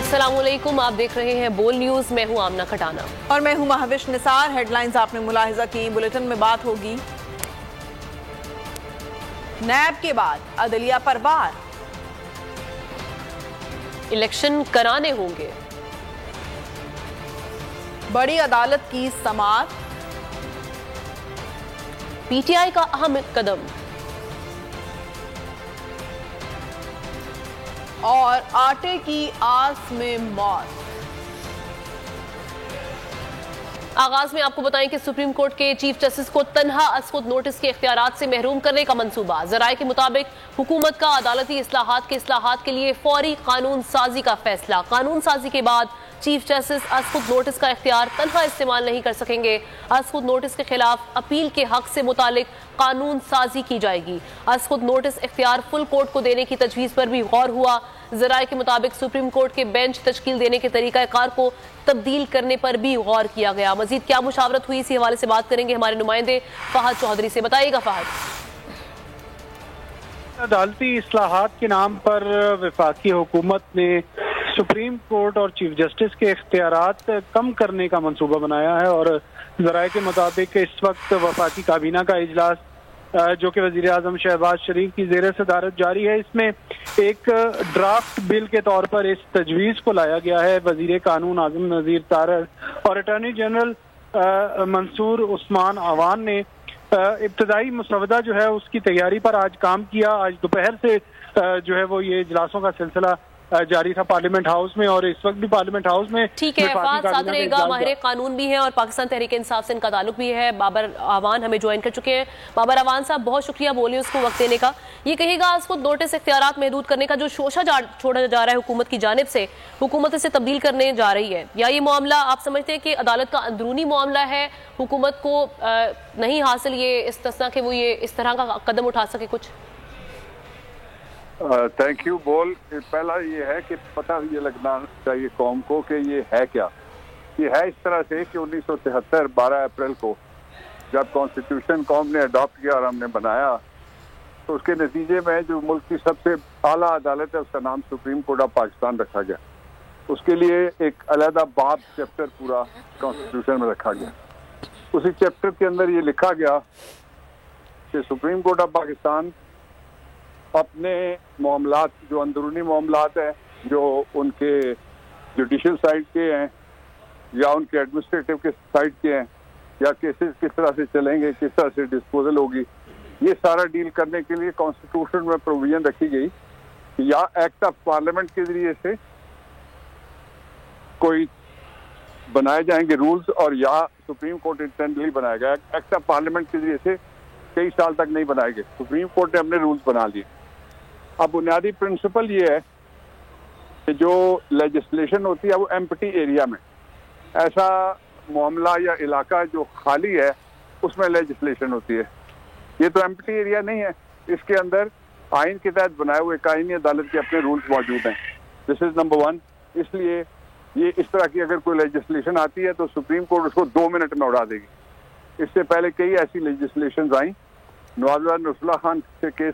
अस्सलामुअलैकुम, आप देख रहे हैं बोल न्यूज। मैं हूं आमना खटाना और मैं हूं महाविश निसार। हेडलाइंस आपने मुलाहिजा की। बुलेटिन में बात होगी नैब के बाद अदलिया पर वार, इलेक्शन कराने होंगे, बड़ी अदालत की समाअत, पीटीआई का अहम कदम और आटे की आस में मौत। आगाज में आपको बताएं कि सुप्रीम कोर्ट के चीफ जस्टिस को तन्हा असखुद नोटिस के इख्तियारात से महरूम करने का मंसूबा। जराये के मुताबिक हुकूमत का अदालती इस्लाहात के लिए फौरी कानून साजी का फैसला। कानून साजी के बाद चीफ जस्टिस असखुद नोटिस का इख्तियार तन्हा इस्तेमाल नहीं कर सकेंगे। असखुद नोटिस के खिलाफ अपील के हक से मुतालिक कानून साजी की जाएगी। असखुद नोटिस इख्तियार फुल कोर्ट को देने की तजवीज़ पर भी गौर हुआ। जराये के मुताबिक सुप्रीम कोर्ट के बेंच तश्कील देने के तरीक़ाकार को तब्दील करने पर भी गौर किया गया। मजीद क्या मुशावरत हुई, इसी हवाले से बात करेंगे हमारे नुमाइंदे फहद चौधरी से। बताइएगा फहद। अदालती इस्लाहात के नाम पर वफाकी हुकूमत ने सुप्रीम कोर्ट और चीफ जस्टिस के इख्तियारात कम करने का मंसूबा बनाया है और जराये के मुताबिक इस वक्त वफाकी काबीना का इजलास जो कि वजीर आजम शहबाज शरीफ की जेर सदारत जारी है, इसमें एक ड्राफ्ट बिल के तौर पर इस तजवीज़ को लाया गया है। वजीर कानून आजम नज़ीर तारड़ और अटॉर्नी जनरल मंसूर उस्मान अवान ने इब्तदाई मुसवदा जो है उसकी तैयारी पर आज काम किया। आज दोपहर से जो है वो ये इजलासों का सिलसिला जारी था पार्लियामेंट हाउस में और इस वक्त भी पार्लियामेंट हाउस में। ठीक है, फाद साथ रहेगा, माहिर कानून भी है और पाकिस्तान तहरीक इंसाफ से इनका ताल्लुक भी है। बाबर अवान हमें ज्वाइन कर चुके हैं। बाबर अवान साहब, बहुत शुक्रिया बोलिए उसको वक्त देने का। ये कहिएगा उसको नोटिस इख्तियारात महदूद करने का जो शोशा छोड़ा जा रहा है हुकूमत की जानिब से, हुकूमत इसे तब्दील करने जा रही है, या ये मामला आप समझते हैं कि अदालत का अंदरूनी मामला है, हुकूमत को नहीं हासिल ये इस्तिस्ना कि वो ये इस तरह का कदम उठा सके कुछ? Thank you. बोल पहला ये है कि पता ये लगना चाहिए कौम को कि ये है क्या। ये है इस तरह से कि 1973 12 अप्रैल को जब कॉन्स्टिट्यूशन कौम ने अडॉप्ट किया और हमने बनाया, तो उसके नतीजे में जो मुल्क की सबसे आला अदालत है उसका नाम सुप्रीम कोर्ट ऑफ पाकिस्तान रखा गया। उसके लिए एक अलहदा बाब चैप्टर पूरा कॉन्स्टिट्यूशन में रखा गया। उसी चैप्टर के अंदर ये लिखा गया कि सुप्रीम कोर्ट ऑफ पाकिस्तान अपने मामलात जो अंदरूनी मामलात हैं, जो उनके जुडिशल साइड के हैं या उनके एडमिनिस्ट्रेटिव के साइड के हैं, या केसेस किस तरह से चलेंगे, किस तरह से डिस्पोजल होगी, ये सारा डील करने के लिए कॉन्स्टिट्यूशन में प्रोविजन रखी गई कि या एक्ट ऑफ पार्लियामेंट के जरिए से कोई बनाए जाएंगे रूल्स और या सुप्रीम कोर्ट इंटेंडली बनाएगा। एक्ट ऑफ पार्लियामेंट के जरिए से कई साल तक नहीं बनाए गए, सुप्रीम कोर्ट ने अपने रूल्स बना लिए। अब बुनियादी प्रिंसिपल ये है कि जो लेजिस्लेशन होती है वो एम्प्टी एरिया में, ऐसा मामला या इलाका जो खाली है उसमें लेजिस्लेशन होती है। ये तो एम्प्टी एरिया नहीं है, इसके अंदर आइन के तहत बनाए हुए कानूनी अदालत के अपने रूल्स मौजूद हैं। This is number 1। इसलिए ये इस तरह की अगर कोई लेजिस्लेशन आती है तो सुप्रीम कोर्ट उसको 2 मिनट में उड़ा देगी। इससे पहले कई ऐसी लेजिस्लेशन आई, नवाज नसरुल्लाह खान से केस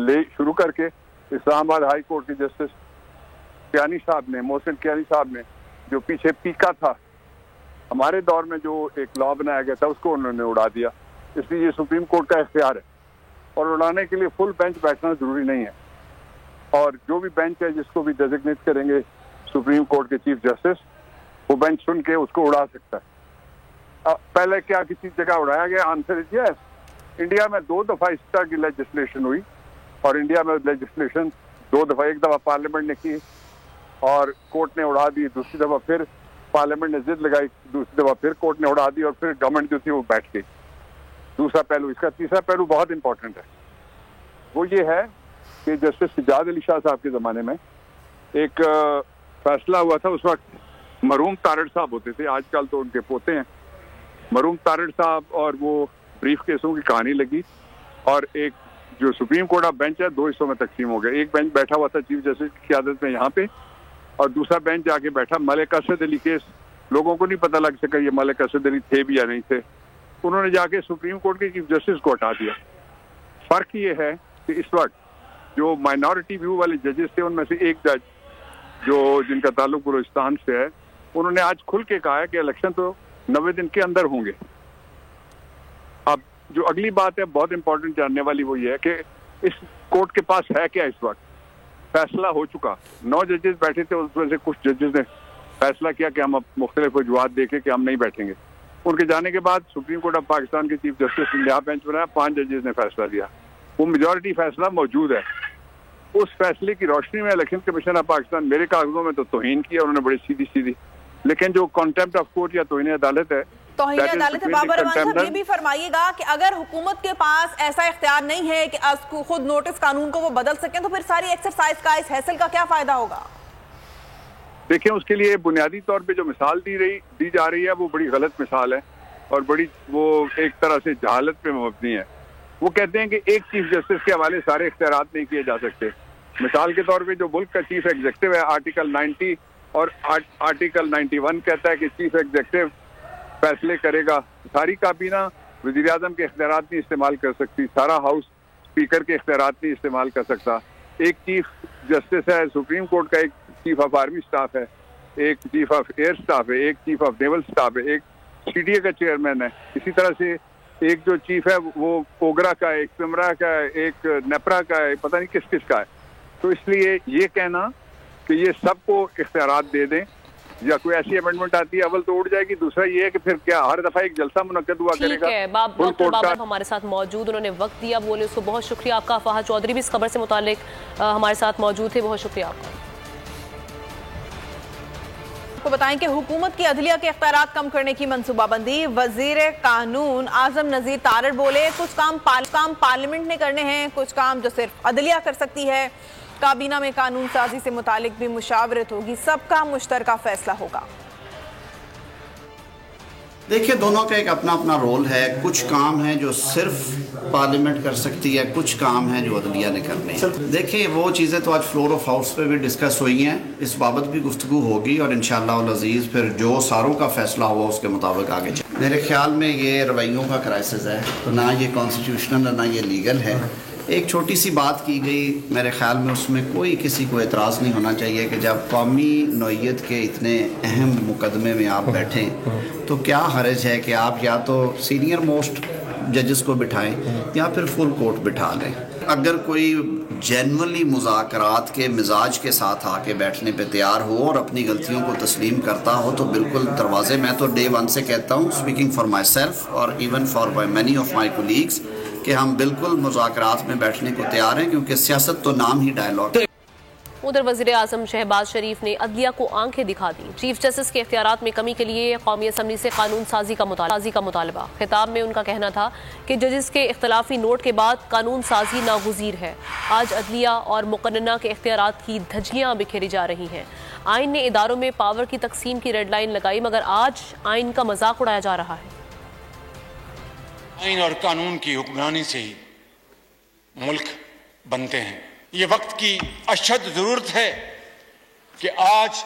ले शुरू करके इस्लामाबाद हाई कोर्ट के जस्टिस कियानी साहब ने, मोहसिन कियानी साहब ने, जो पीछे पीका था हमारे दौर में जो एक लॉ बनाया गया था, उसको उन्होंने उड़ा दिया। इसलिए ये सुप्रीम कोर्ट का इख्तियार है और उड़ाने के लिए फुल बेंच बैठना जरूरी नहीं है। और जो भी बेंच है जिसको भी डेजिग्नेट करेंगे सुप्रीम कोर्ट के चीफ जस्टिस, वो बेंच सुन के उसको उड़ा सकता है। पहले क्या किसी जगह उड़ाया गया? Answer is yes. इंडिया में 2 दफा इस तरह की लेजिस्लेशन हुई और इंडिया में लेजिस्लेशन 2 दफा, एक दफा पार्लियामेंट ने की और कोर्ट ने उड़ा दी, दूसरी दफा फिर पार्लियामेंट ने जिद लगाई, दूसरी दफा फिर कोर्ट ने उड़ा दी और फिर गवर्नमेंट जो थी वो बैठ गई। दूसरा पहलू इसका। तीसरा पहलू बहुत इंपॉर्टेंट है, वो ये है कि जस्टिस सज्जाद अली शाह साहब के ज़माने में एक फैसला हुआ था। उस वक्त मरहूम तारड़ साहब होते थे, आजकल तो उनके पोते हैं। मरहूम तारड़ साहब और वो ब्रीफ केसों की कहानी लगी और एक जो सुप्रीम कोर्ट ऑफ बेंच है 2 हिस्सों में तकसीम हो गया। एक बेंच बैठा हुआ था चीफ जस्टिस की क़यादत में यहाँ पे, और दूसरा बेंच जाके बैठा मलिक असद अली केस। लोगों को नहीं पता लग सका ये मलिक असद अली थे भी या नहीं थे। उन्होंने जाके सुप्रीम कोर्ट के चीफ जस्टिस को हटा दिया। फर्क ये है कि इस वक्त जो माइनॉरिटी व्यू वाले जजेस थे उनमें से एक जज जिनका ताल्लुक बलूचिस्तान से है, उन्होंने आज खुल के कहा है कि इलेक्शन तो 90 दिन के अंदर होंगे। अब जो अगली बात है बहुत इंपॉर्टेंट जानने वाली वो ये है कि इस कोर्ट के पास है क्या इस वक्त। फैसला हो चुका, 9 जजेस बैठे थे, उसमें से कुछ जजेस ने फैसला किया कि हम अब मुख्तलिफ वजूहात देखें कि हम नहीं बैठेंगे। उनके जाने के बाद सुप्रीम कोर्ट ऑफ पाकिस्तान के चीफ जस्टिस ने यहाँ बेंच बनाया, 5 जजेस ने फैसला दिया, वो मेजॉरिटी फैसला मौजूद है। उस फैसले की रोशनी में इलेक्शन कमीशन ऑफ पाकिस्तान मेरे कागजों में तो तौहीन किया उन्होंने बड़ी सीधी सीधी, लेकिन जो कॉन्टेम्प्ट ऑफ कोर्ट या तौहीन अदालत है, तौहीन अदालत है। बाबर रहमान साहब ये भी फरमाइएगा कि अगर हुकूमत के पास ऐसा इख्तियार नहीं है कि खुद नोटिस कानून को वो बदल सकें, तो फिर सारी एक्सरसाइज का, इस हैसल का क्या फायदा होगा? देखिए, उसके लिए बुनियादी तौर पे जो मिसाल दी जा रही है वो बड़ी गलत मिसाल है और बड़ी वो एक तरह से जहालत पे मबनी है। वो कहते हैं कि एक चीफ जस्टिस के हवाले सारे इख्तियारात नहीं किए जा सकते। मिसाल के तौर पे जो मुल्क का चीफ एग्जीक्यूटिव है, आर्टिकल 90 और आर्टिकल 91 कहता है कि चीफ एग्जीक्यूटिव फैसले करेगा। सारी काबीना वज़ीर आज़म के इख्तियारात नहीं इस्तेमाल कर सकती, सारा हाउस स्पीकर के इख्तियारात नहीं इस्तेमाल कर सकता। एक चीफ जस्टिस है सुप्रीम कोर्ट का, एक चीफ ऑफ आर्मी स्टाफ है, एक चीफ ऑफ एयर स्टाफ है, एक चीफ ऑफ नेवल स्टाफ है, एक CDA का चेयरमैन है। इसी तरह से एक जो चीफ है वो ओगरा का है, एक पिमरा का है, एक नेपरा का है, पता नहीं किस किस का है। तो इसलिए ये कहना कि ये सबको इख्तियारात दे दें या कोई ऐसी अमेंडमेंट आती है, अव्वल तो उड़ जाएगी, दूसरा ये है कि फिर क्या हर दफा एक जलसा मुनक्कद हुआ करेगा। डॉक्टर बाबर हमारे साथ मौजूद, उन्होंने वक्त दिया, बोले उसको बहुत शुक्रिया आपका। फहद चौधरी भी इस खबर से मुतालिक हमारे साथ मौजूद थे, बहुत शुक्रिया आपका। आपको बताएं कि हुकूमत की अदलिया के इख्तियारात कम करने की मंसूबाबंदी। वजीर कानून आजम नजीर तारड़ बोले कुछ काम पार्लियामेंट ने करने हैं, कुछ काम जो सिर्फ अदलिया कर सकती है। काबीना में कानून साजी से मुतालिक भी मुशावरत होगी, सबका मुश्तरका फैसला होगा। देखिए, दोनों का एक अपना अपना रोल है। कुछ काम है जो सिर्फ पार्लियामेंट कर सकती है, कुछ काम है जो अदलिया ने करने हैं। देखिए, वो चीज़ें तो आज फ्लोर ऑफ हाउस पे भी डिस्कस हुई हैं, इस बाबत भी गुफ्तगू होगी और इंशाअल्लाह अज़ीज़ फिर जो सारों का फैसला हुआ उसके मुताबिक आगे चले। मेरे ख्याल में ये रवैयों का क्राइसिस है, तो ना ये कॉन्स्टिट्यूशनल ना ये लीगल है। एक छोटी सी बात की गई, मेरे ख्याल में उसमें कोई किसी को एतराज़ नहीं होना चाहिए कि जब कौमी नौइयत के इतने अहम मुकदमे में आप बैठें तो क्या हर्ज है कि आप या तो सीनियर मोस्ट जजेस को बिठाएं या फिर फुल कोर्ट बिठा लें। अगर कोई जेन्युइनली मुज़ाकरात के मिजाज के साथ आके बैठने पे तैयार हो और अपनी गलतियों को तस्लीम करता हो तो बिल्कुल दरवाजे, मैं तो डे 1 से कहता हूँ, स्पीकिंग फॉर माई सेल्फ और even for many of my colleagues, कि हम बिल्कुल मुज़ाकरात में बैठने को तैयार हैं, क्योंकि सियासत तो नाम ही डायलॉग है। उधर वज़ीर आज़म शहबाज शरीफ ने अदलिया को आंखें दिखा दी। चीफ जस्टिस के इख्तियारात में कमी के लिए कौमी असम्बली से कानून साजी का मुतालबा। खिताब में उनका कहना था कि जजेस के इख्तलाफी नोट के बाद कानून साजी नागुज़ीर है। आज अदलिया और मुक़न्नना के इख्तियारात की धज्जियाँ बिखेरी जा रही हैं। आइन ने इदारों में पावर की तकसीम की रेड लाइन लगाई, मगर आज आइन का मजाक उड़ाया जा रहा है। आइन और कानून की हुक्मरानी से ही मुल्क बनते हैं। ये वक्त की अशद ज़रूरत है कि आज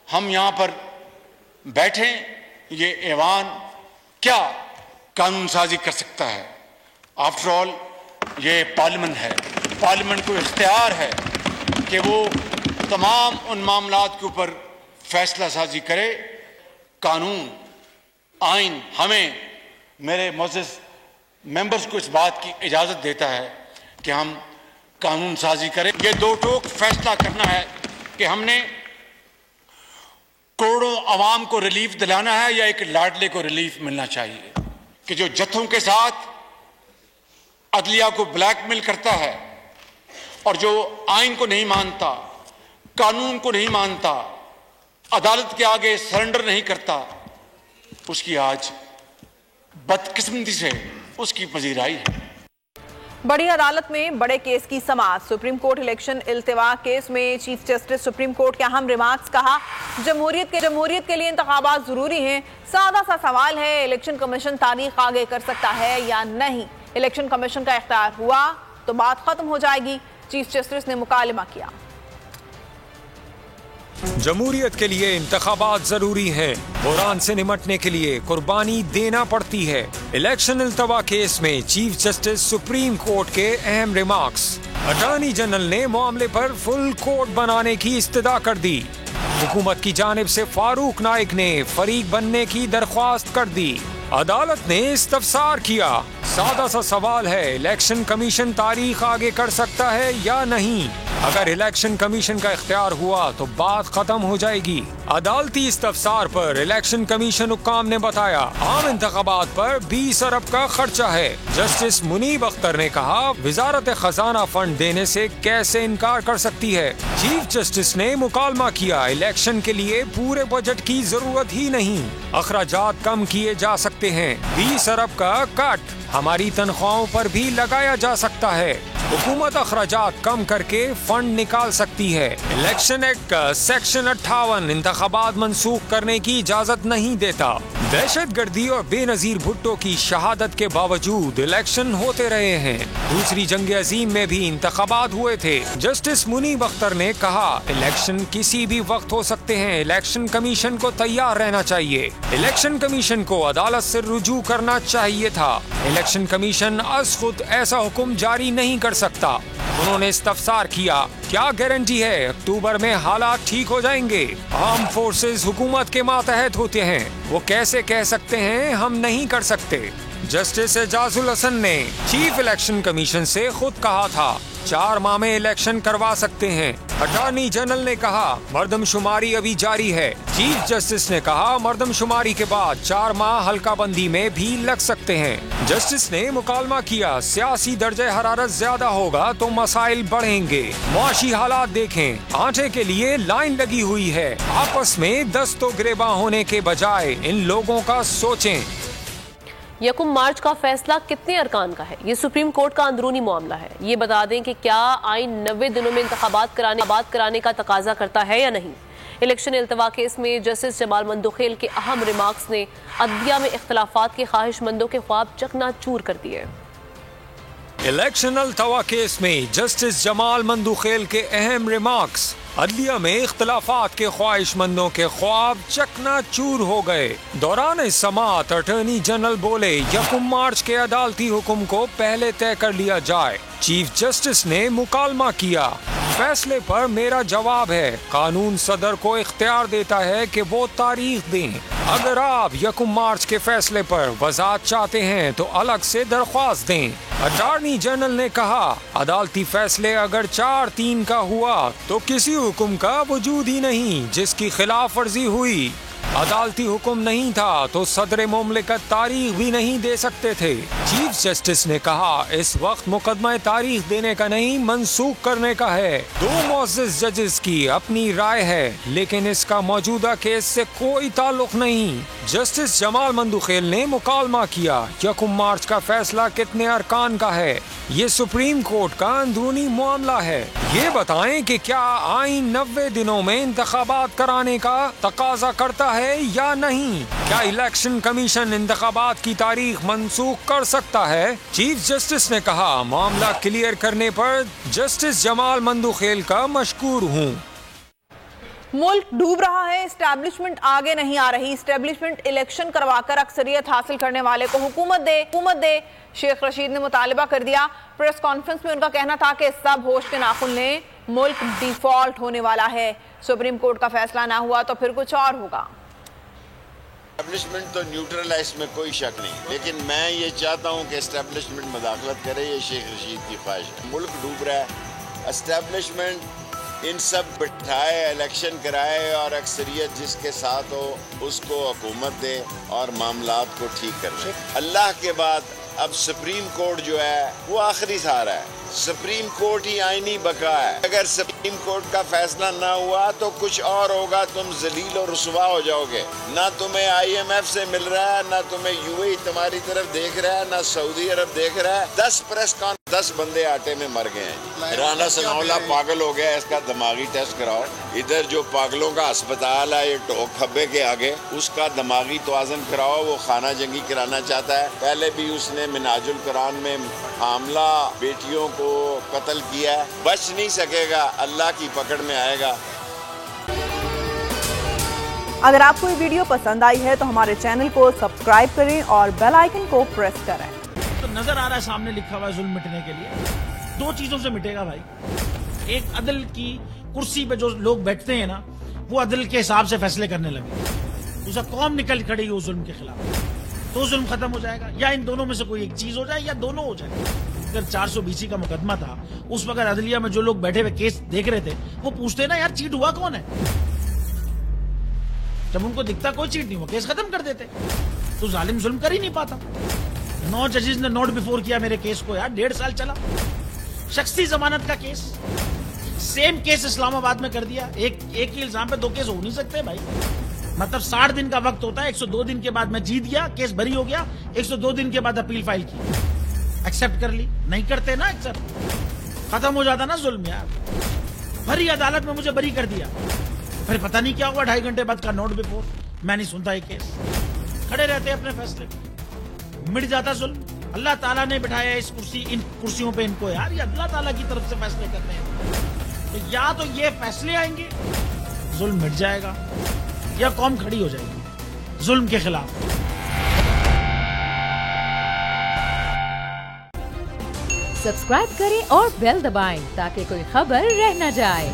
हम यहाँ पर बैठें। ये ऐवान क्या कानून साजी कर सकता है? आफ्टर ऑल ये पार्लियामेंट है। पार्लियामेंट को इख्तियार है कि वो तमाम उन मामलात के ऊपर फैसला साजी करे। कानून, आइन हमें, मेरे मोअज़्ज़ज़ मेंबर्स को इस बात की इजाज़त देता है कि हम कानून साजी करें। ये दो टोक फैसला करना है कि हमने करोड़ों आवाम को रिलीफ दिलाना है या एक लाडले को रिलीफ मिलना चाहिए कि जो जत्थों के साथ अदलिया को ब्लैकमेल करता है और जो आइन को नहीं मानता, कानून को नहीं मानता, अदालत के आगे सरेंडर नहीं करता, उसकी आज बदकिस्मती से उसकी पजीराई है। बड़ी अदालत में बड़े केस की समाअत। सुप्रीम कोर्ट इलेक्शन इल्तिवा केस में चीफ जस्टिस सुप्रीम कोर्ट के अहम रिमार्क्स। कहा, जमहूरियत के लिए इंतखाबात जरूरी हैं। सादा सा सवाल है, इलेक्शन कमीशन तारीख आगे कर सकता है या नहीं? इलेक्शन कमीशन का इख्तियार हुआ तो बात खत्म हो जाएगी, चीफ जस्टिस ने मुकालमा किया। जमहूरियत के लिए इंतखाबात जरूरी हैं। बुहरान से निमटने के लिए कुर्बानी देना पड़ती है। इलेक्शन इल्तवा केस में चीफ जस्टिस सुप्रीम कोर्ट के अहम रिमार्क्स। अटॉर्नी जनरल ने मामले पर फुल कोर्ट बनाने की इस्तदा कर दी। हुकूमत की जानिब से फारूक नाइक ने फरीक बनने की दरख्वास्त कर दी। अदालत ने इस्तफसार किया। सादा सा सवाल है, इलेक्शन कमीशन तारीख आगे कर सकता है या नहीं? अगर इलेक्शन कमीशन का इख्तियार हुआ तो बात खत्म हो जाएगी। अदालती इस्तफसार पर इलेक्शन कमीशन हुक्काम ने बताया आम इंतखाबात पर 20 अरब का खर्चा है। जस्टिस मुनीब अख्तर ने कहा वजारत खजाना फंड देने से कैसे इनकार कर सकती है। चीफ जस्टिस ने मुकालमा किया इलेक्शन के लिए पूरे बजट की जरूरत ही नहीं, अखराजात कम किए जा सकते हैं। 20 अरब का कट हमारी तनख्वाहों पर भी लगाया जा सकता है। हुकूमत अखराजात कम करके फंड निकाल सकती है। इलेक्शन एक्ट का सेक्शन 58 इंतखाबात मंसूख करने की इजाजत नहीं देता। दहशत गर्दी और बेनजीर भुट्टो की शहादत के बावजूद इलेक्शन होते रहे हैं। दूसरी जंग अजीम में भी इंतखाबात हुए थे। जस्टिस मुनीब अख्तर ने कहा इलेक्शन किसी भी वक्त हो सकते हैं, इलेक्शन कमीशन को तैयार रहना चाहिए। इलेक्शन कमीशन को अदालत से रुजू करना चाहिए था। इलेक्शन कमीशन अज खुद ऐसा हुक्म जारी नहीं कर सकता। उन्होंने इस्तफसार किया क्या गारंटी है अक्टूबर में हालात ठीक हो जाएंगे? आर्म फोर्सेस हुकूमत के मातहत होते हैं, वो कैसे कह सकते हैं हम नहीं कर सकते? जस्टिस एजाजुल हसन ने चीफ इलेक्शन कमीशन से खुद कहा था 4 माह में इलेक्शन करवा सकते हैं। अटॉर्नी जनरल ने कहा मर्दमशुमारी अभी जारी है। चीफ जस्टिस ने कहा मर्दमशुमारी के बाद 4 माह हल्का बंदी में भी लग सकते हैं। जस्टिस ने मुकालमा किया सियासी दर्जे हरारत ज्यादा होगा तो मसाइल बढ़ेंगे। मुआशी हालात देखें, आटे के लिए लाइन लगी हुई है। आपस में दस्तो गिरेबा होने के बजाय इन लोगों का सोचें। 1 मार्च का फैसला कितने अरकान का है? ये सुप्रीम कोर्ट का अंदरूनी मामला है। ये बता दें कि क्या आइन 90 दिनों में इंतखाबात कराने का तकाजा करता है या नहीं। इलेक्शन इल्तवा केस में जस्टिस जमाल मंदुखेल के अहम रिमार्क्स ने अदलिया में इख्तलाफात के ख्वाहिशमंदों के ख्वाब चकनाचूर कर दिए। इलेक्शन इल्तवा केस में जस्टिस जमाल मंदुखेल के अहम रिमार्क्स अदलिया में इख्तलाफात के ख्वाहिशमंदों के ख्वाब चकनाचूर हो गए। दौरान समाअत अटॉर्नी जनरल बोले 1 मार्च के अदालती हुक्म को पहले तय कर लिया जाए। चीफ जस्टिस ने मुकालमा किया फैसले पर मेरा जवाब है कानून सदर को इख्तियार देता है कि वो तारीख दें। अगर आप 1 मार्च के फैसले पर वजाहत चाहते हैं तो अलग से दरख्वास्त दें। अटॉर्नी जनरल ने कहा अदालती फैसले अगर 4/3 का हुआ तो किसी हुक्म का वजूद ही नहीं जिसकी खिलाफ वर्जी हुई। अदालती हुक्म नहीं था तो सदर मुमलिकत तारीख भी नहीं दे सकते थे। चीफ जस्टिस ने कहा इस वक्त मुकदमा तारीख देने का नहीं मंसूख करने का है। 2 मुअज़्ज़िज़ जजेस की अपनी राय है लेकिन इसका मौजूदा केस से कोई ताल्लुक नहीं। जस्टिस जमाल मंदुखेल ने मुकालमा किया 1 मार्च का फैसला कितने अरकान का है। ये सुप्रीम कोर्ट का अंदरूनी मामला है। ये बताएं कि क्या आइन 90 दिनों में इंतखाबात कराने का तकाजा करता है या नहीं। क्या इलेक्शन कमीशन इंतखाबात की तारीख मंसूख कर सकता है? चीफ जस्टिस ने कहा मामला क्लियर करने पर जस्टिस जमाल मंदुखेल का मशकूर हूँ। मुल्क डूब रहा है, एस्टैब्लिशमेंट आगे नहीं आ रही। एस्टैब्लिशमेंट इलेक्शन करवाकर अक्सरियत हासिल करने वाले को हुकूमत दे। शेख रशीद ने मुतालबा कर दिया। प्रेस कॉन्फ्रेंस में उनका कहना था कि सब होश के नाखुन लें, मुल्क डिफॉल्ट होने वाला है। सुप्रीम कोर्ट का फैसला ना हुआ तो फिर कुछ और होगा। एस्टैब्लिशमेंट तो न्यूट्रल है, इसमें कोई शक नहीं, लेकिन मैं ये चाहता हूँ कि एस्टैब्लिशमेंट मदाखलत करे। ये शेख रशीद की ख्वाहिश है। मुल्क डूब रहा है, एस्टैब्लिशमेंट इन सब बिठाए, इलेक्शन कराए और अक्सरियत जिसके साथ हो उसको हुकूमत दे और मामलात को ठीक कर ले। अल्लाह के बाद अब सुप्रीम कोर्ट जो है वो आखिरी सहारा है। सुप्रीम कोर्ट ही आईनी बका है। अगर सुप्रीम कोर्ट का फैसला ना हुआ तो कुछ और होगा, तुम जलील और रुसवा हो जाओगे। ना तुम्हें IMF से मिल रहा है, ना तुम्हें UAE तुम्हारी तरफ देख रहा है, ना सऊदी अरब देख रहा है। 10 प्रेस कॉन्फ्रेंस 10 बंदे आटे में मर गए हैं। राना सनाउल्लाह पागल हो गया, इसका दिमागी टेस्ट कराओ। इधर जो पागलों का अस्पताल है ये टोक खब्बे के आगे, उसका दिमागी तवाज़ुन कराओ। वो खाना जंगी कराना चाहता है। पहले भी उसने मिनाजुल कुरान में हामला बेटियों को कत्ल किया है। बच नहीं सकेगा, अल्लाह की पकड़ में आएगा। अगर आपको ये वीडियो पसंद आई है तो हमारे चैनल को सब्सक्राइब करें और बेल आइकन को प्रेस करें। तो नजर आ रहा है सामने लिखा हुआ जुल्म मिटने के लिए। दो चीजों से मिटेगा भाई। एक, अदल की कुर्सी पे जो लोग बैठते हैं ना, वो अदल के हिसाब से फैसले करने लगे। दूसरा, कौम निकल खड़ी हो जुल्म के खिलाफ, तो जुल्म खत्म हो जाएगा। या इन दोनों में से कोई एक चीज हो जाए या दोनों हो जाए। अगर 420 का मुकदमा था, उस वक्त अदलिया में जो लोग बैठे हुए केस देख रहे थे, वो पूछते ना यार चीट हुआ कौन है। जब उनको दिखता कोई चीट नहीं हुआ, केस खत्म कर देते। तो जालिम जुल्म कर ही नहीं पाता। 9 जजेस ने नोट बिफोर किया मेरे केस को यार, 1.5 साल चला। शख्सी जमानत का केस, सेम केस इस्लामाबाद में कर दिया। एक ही इल्जाम पे 2 केस हो नहीं सकते भाई। मतलब 60 दिन का वक्त होता है, 102 दिन के बाद मैं जीत गया, केस बरी हो गया, 102 दिन के बाद अपील फाइल की, एक्सेप्ट कर ली। नहीं करते ना एक्सेप्ट, खत्म हो जाता ना जुल्म यार। भरी अदालत में मुझे बरी कर दिया, फिर पता नहीं क्या हुआ, 2.5 घंटे बाद का नोट बिफोर, मैं नहीं सुनता ये केस। खड़े रहते अपने फैसले, मिट जाता जुल्म। अल्लाह ताला ने बिठाया इन कुर्सियों पे इनको यार, ये अल्लाह ताला की तरफ से फैसले करते हैं। तो या तो ये फैसले आएंगे, जुल्म मिट जाएगा, या कौम खड़ी हो जाएगी जुल्म के खिलाफ। सब्सक्राइब करें और बेल दबाएं ताकि कोई खबर रह न जाए।